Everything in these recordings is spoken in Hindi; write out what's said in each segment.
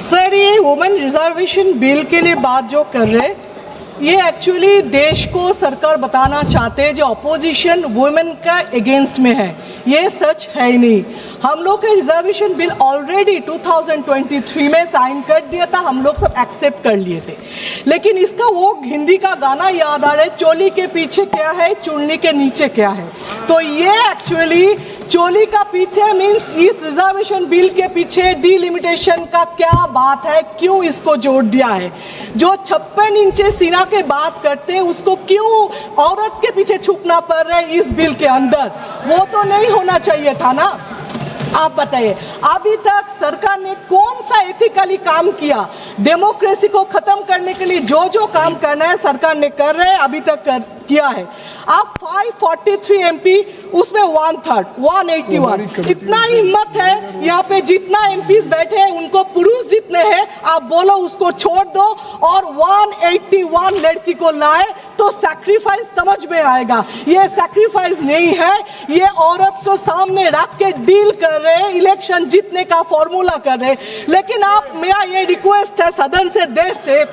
सर, ये वुमेन रिजर्वेशन बिल के लिए बात जो कर रहे, ये एक्चुअली देश को सरकार बताना चाहते हैं जो अपोजिशन वुमेन का अगेंस्ट में है। ये सच है ही नहीं। हम लोग का रिजर्वेशन बिल ऑलरेडी 2023 में साइन कर दिया था, हम लोग सब एक्सेप्ट कर लिए थे। लेकिन इसका वो हिंदी का गाना याद आ रहा है, चोली के पीछे क्या है, चुन्नी के नीचे क्या है। तो ये एक्चुअली चोली का पीछे मीन्स इस रिजर्वेशन बिल के पीछे डिलिमिटेशन का क्या बात है, क्यों इसको जोड़ दिया है। जो 56 इंच सीना के बात करते हैं उसको क्यों औरत के पीछे छुपना पड़ रहा है इस बिल के अंदर, वो तो नहीं होना चाहिए था ना। आप बताइए, अभी तक सरकार ने कौन सा एथिकली काम किया? डेमोक्रेसी को खत्म करने के लिए जो जो काम करना है सरकार ने कर रहे हैं, अभी तक किया है। आप 543 एमपी, उसमें 1/3 181, इतना हिम्मत है यहाँ पे जितना एमपीज बैठे हैं उनको पुरुष जितने हैं, आप बोलो उसको छोड़ दो और 181 लड़की को लाए तो सैक्रिफाइस समझ में आएगा। ये सैक्रिफाइस नहीं है, ये औरत को सामने रख के डील कर रहे हैं, इलेक्शन जीतने का फॉर्मूला कर रहे हैं। लेकिन आप, मेरा ये रिक्वेस्ट है सदन से, देश से,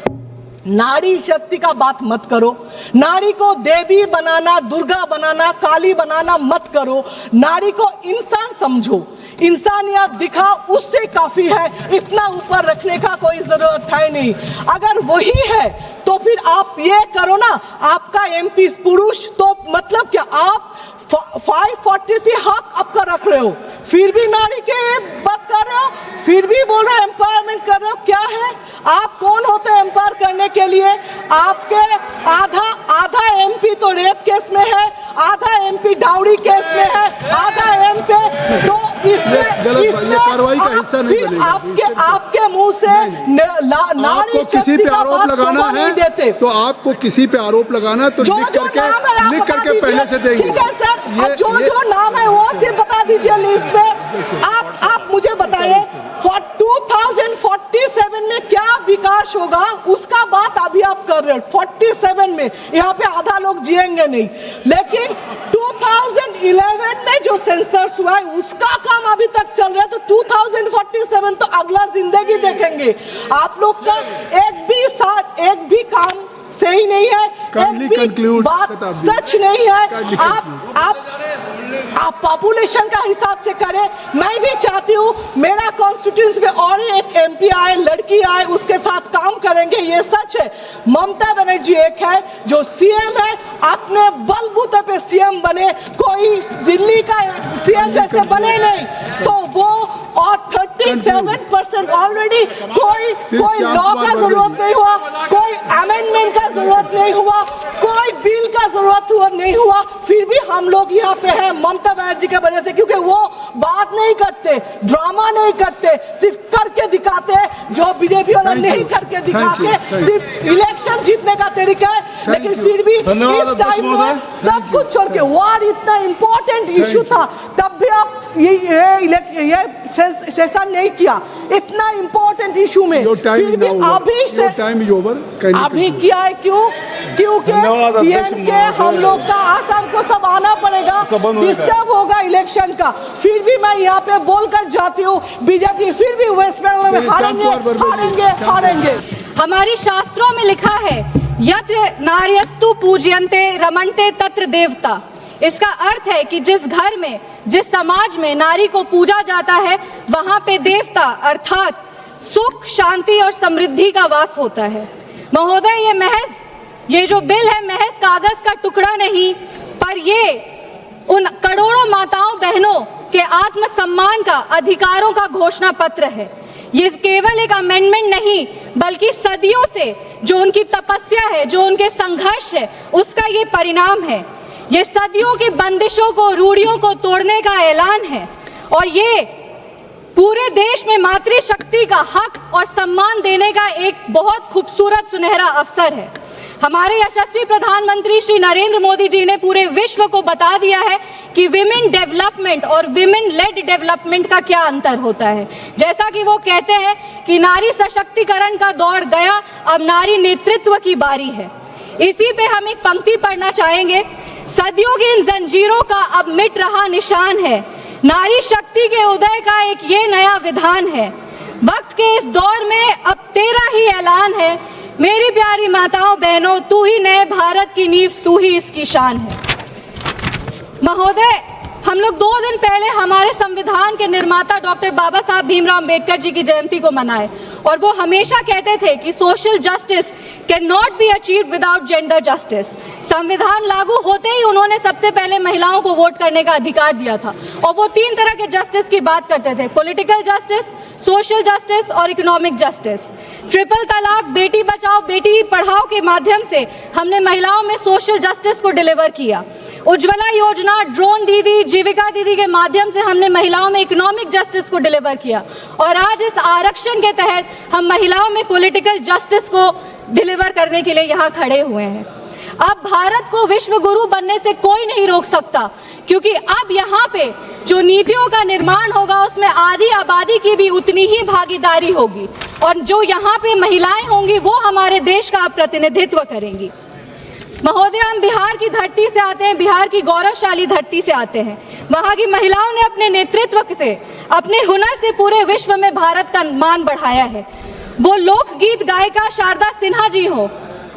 नारी शक्ति का बात मत करो। नारी को देवी बनाना, दुर्गा बनाना, काली बनाना मत करो। नारी को इंसान समझो, इंसानियत दिखा, उससे काफी है। इतना ऊपर रखने का कोई जरूरत है नहीं। अगर वही है तो फिर आप ये करो ना, आपका एमपी पुरुष, तो मतलब क्या आप 543 हक आपका रख रहे हो, फिर भी नारी के बात कर रहे हो, फिर भी बोल रहे हो एम्पावरमेंट कर रहे हो। क्या है, आप कौन होते हैं एम्पावर करने के लिए? आपके आधा एमपी तो रेप केस में है, आधा एमपी डाउरी केस में है, आधा एमपी तो इसमें कार्रवाई का हिस्सा नहीं बनेगा। आपके मुंह से नारी किसी पे आरोप लगाना है तो आपको किसी पे आरोप लगाना तो लिख करके पहले से देंगे। ठीक है सर, जो नाम है वो सिर्फ बता दीजिए लिस्ट पे। आप मुझे बताइए 2047 में क्या विकास होगा, उसका बात अभी आप कर रहे हो। 47 में यहाँ पे आधा लोग जिएंगे नहीं, लेकिन 2011 में जो सेंसस हुआ है उसका काम अभी तक चल रहा है। तो 2047 तो अगला जिंदगी देखेंगे। आप लोग का एक भी काम सही नहीं है, एक भी बात सच नहीं है। आप पॉपुलेशन का हिसाब से करें। मैं भी चाहती हूँ मेरा कॉन्स्टिट्यूंसी में और एक एमपी आए, लड़की आए, उसके साथ काम करेंगे, ये सच है। ममता बनर्जी एक है जो सीएम है, अपने बलबूते पे सीएम बने, कोई दिल्ली का सीएम जैसे बने नहीं। तो वो और 37% ऑलरेडी कोई लॉ का जरूरत नहीं हुआ, कोई अमेंडमेंट का जरूरत नहीं हुआ, कोई बिल का जरूरत नहीं हुआ, फिर भी हम लोग यहाँ पे हैं ममता बनर्जी की वजह से। क्योंकि वो बात नहीं करते, ड्रामा नहीं करते, सिर्फ करके दिखाते हैं, जो बीजेपी वाला नहीं करके दिखाते, सिर्फ इलेक्शन जीतने का तरीका है। लेकिन फिर भी इस टाइम में सब कुछ छोड़ के, वार इतना इम्पोर्टेंट इशू था, तब भी आप ये सेशन नहीं किया इतना इम्पोर्टेंट इशू में, फिर भी अभी किया है। क्यों? क्योंकि डीएमके हम लोग का आसाम को सब आना पड़ेगा, डिस्टर्ब होगा इलेक्शन का। फिर भी मैं यहाँ पे बोलकर जाती हूँ, बीजेपी फिर भी वेस्ट बंगाल में हारेंगे। हमारे शास्त्रों में लिखा है, यत्र नार्यस्तु पूज्यन्ते रमन्ते तत्र देवता। इसका अर्थ है कि जिस घर में, जिस समाज में नारी को पूजा जाता है, वहां पे देवता अर्थात सुख, शांति और समृद्धि का वास होता है। महोदय, ये जो बिल है महज कागज का टुकड़ा नहीं, पर ये उन करोड़ों माताओं बहनों के आत्मसम्मान का, अधिकारों का घोषणा पत्र है। ये केवल एक अमेंडमेंट नहीं, बल्कि सदियों से जो उनकी तपस्या है, जो उनके संघर्ष है, उसका ये परिणाम है। ये सदियों की बंदिशों को, रूढ़ियों को तोड़ने का ऐलान है और ये पूरे देश में मातृशक्ति का हक और सम्मान देने का एक बहुत खूबसूरत सुनहरा अवसर है। हमारे यशस्वी प्रधानमंत्री श्री नरेंद्र मोदी जी ने पूरे विश्व को बता दिया है कि विमेन डेवलपमेंट और विमेन लेड डेवलपमेंट का क्या अंतर होता है। जैसा कि वो कहते हैं कि नारी सशक्तिकरण का दौर गया, अब नारी नेतृत्व की बारी है। इसी पे हम एक पंक्ति पढ़ना चाहेंगे, सदियों की इन जंजीरों का अब मिट रहा निशान है, नारी शक्ति के उदय का एक ये नया विधान है। वक्त के इस दौर में शान है। मेरी प्यारी माताओं बहनों, तू ही नए भारत की नींव, तू ही इसकी शान है। महोदय, हम लोग 2 दिन पहले हमारे संविधान के निर्माता डॉक्टर बाबा साहब भीमराव अंबेडकर जी की जयंती को मनाए, और वो हमेशा कहते थे कि social justice can not be achieved without gender justice. संविधान लागू होते ही उन्होंने सबसे पहले महिलाओं को वोट करने का अधिकार दिया था, और वो 3 तरह के जस्टिस की बात करते थे, पॉलिटिकल जस्टिस, सोशल जस्टिस और इकोनॉमिक जस्टिस। ट्रिपल तलाक, बेटी बचाओ बेटी पढ़ाओ के माध्यम से हमने महिलाओं में सोशल जस्टिस को डिलीवर किया। उज्ज्वला योजना, ड्रोन दीदी, जीविका दीदी के माध्यम से हमने महिलाओं में इकोनॉमिक जस्टिस को डिलीवर किया, और आज इस आरक्षण के तहत हम महिलाओं में पॉलिटिकल जस्टिस को डिलीवर करने के लिए यहाँ खड़े हुए हैं। अब भारत को विश्व गुरु बनने से कोई नहीं रोक सकता, क्योंकि अब यहाँ पे जो नीतियों का निर्माण होगा उसमें आधी आबादी की भी उतनी ही भागीदारी होगी, और जो यहाँ पे महिलाएं होंगी वो हमारे देश का प्रतिनिधित्व करेंगी। महोदय, हम बिहार की धरती से आते हैं, बिहार की गौरवशाली धरती से आते हैं। वहाँ की महिलाओं ने अपने नेतृत्व से, अपने हुनर से पूरे विश्व में भारत का मान बढ़ाया है। वो लोकगीत गायिका शारदा सिन्हा जी हो,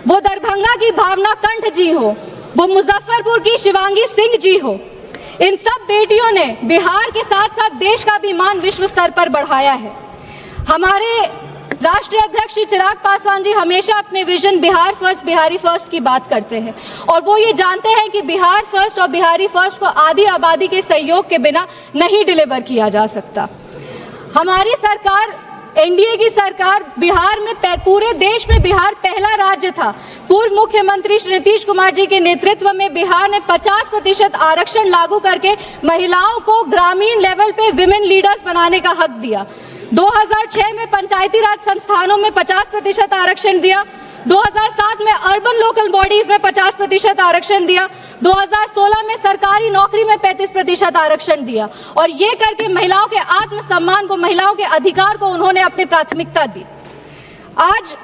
वो दरभंगा की भावना कंठ जी हो, वो मुजफ्फरपुर की शिवांगी सिंह जी हो, इन सब बेटियों ने बिहार के साथ साथ देश का भी मान विश्व स्तर पर बढ़ाया है। हमारे राष्ट्रीय अध्यक्ष श्री चिराग पासवान जी हमेशा अपने vision Bihar first, Bihari first की बात करते हैं, और वो ये जानते हैं कि बिहार फर्स्ट और बिहारी फर्स्ट को आधी आबादी के सहयोग के बिना नहीं डिलीवर किया जा सकता। हमारी सरकार, एनडीए की सरकार, बिहार में पूरे देश में बिहार पहला राज्य था। पूर्व मुख्यमंत्री श्री नीतीश कुमार जी के नेतृत्व में बिहार ने 50% आरक्षण लागू करके महिलाओं को ग्रामीण लेवल पे विमेन लीडर्स बनाने का हक दिया। 2006 में पंचायती राज संस्थानों में 50% आरक्षण दिया। 2007 में अर्बन लोकल बॉडीज में 50% आरक्षण दिया। 2016 में सरकारी नौकरी में 35% आरक्षण दिया, और ये करके महिलाओं के आत्मसम्मान को, महिलाओं के अधिकार को उन्होंने अपनी प्राथमिकता दी। आज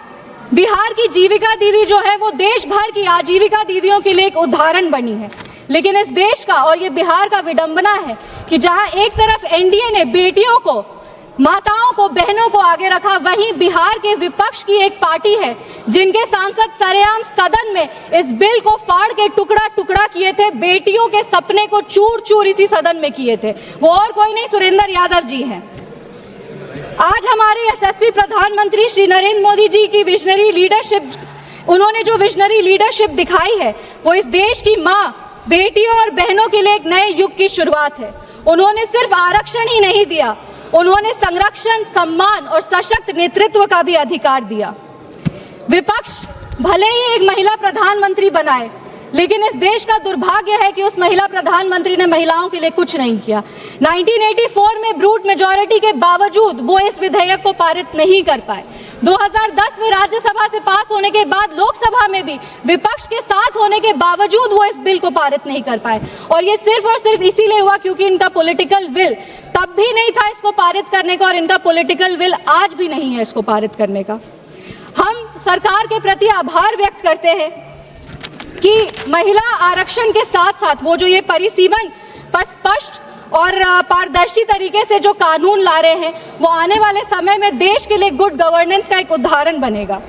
बिहार की जीविका दीदी जो है वो देश भर की आजीविका दीदियों के लिए एक उदाहरण बनी है। लेकिन इस देश का और ये बिहार का विडंबना है कि जहां एक तरफ एनडीए ने बेटियों को, माताओं को, बहनों को आगे रखा, वहीं बिहार के विपक्ष की एक पार्टी है जिनके सांसद सरेआम सदन में इस बिल को फाड़ के टुकड़ा टुकड़ा किए थे, बेटियों के सपने को चूर चूर इसी सदन में किए थे। वो और कोई नहीं, सुरेंद्र यादव जी हैं। आज हमारे यशस्वी प्रधानमंत्री श्री नरेंद्र मोदी जी की विजनरी लीडरशिप, उन्होंने जो विजनरी लीडरशिप दिखाई है वो इस देश की माँ, बेटियों और बहनों के लिए एक नए युग की शुरुआत है। उन्होंने सिर्फ आरक्षण ही नहीं दिया, उन्होंने संरक्षण, सम्मान और सशक्त नेतृत्व का भी अधिकार दिया। विपक्ष भले ही एक महिला प्रधानमंत्री बनाए, लेकिन इस देश का दुर्भाग्य है कि उस महिला प्रधानमंत्री ने महिलाओं के लिए कुछ नहीं किया। 1984 में ब्रूट मेजॉरिटी के बावजूद वो इस विधेयक को पारित नहीं कर पाए। 2010 में राज्यसभा से पास होने के बाद लोकसभा में भी विपक्ष के साथ होने के बावजूद वो इस बिल को पारित नहीं कर पाए, और ये सिर्फ और सिर्फ इसीलिए हुआ क्योंकि इनका पॉलिटिकल विल तब भी नहीं था इसको पारित करने का, और इनका पॉलिटिकल विल आज भी नहीं है इसको पारित करने का। हम सरकार के प्रति आभार व्यक्त करते हैं कि महिला आरक्षण के साथ साथ वो जो ये परिसीमन पर स्पष्ट और पारदर्शी तरीके से जो कानून ला रहे हैं वो आने वाले समय में देश के लिए गुड गवर्नेंस का एक उदाहरण बनेगा।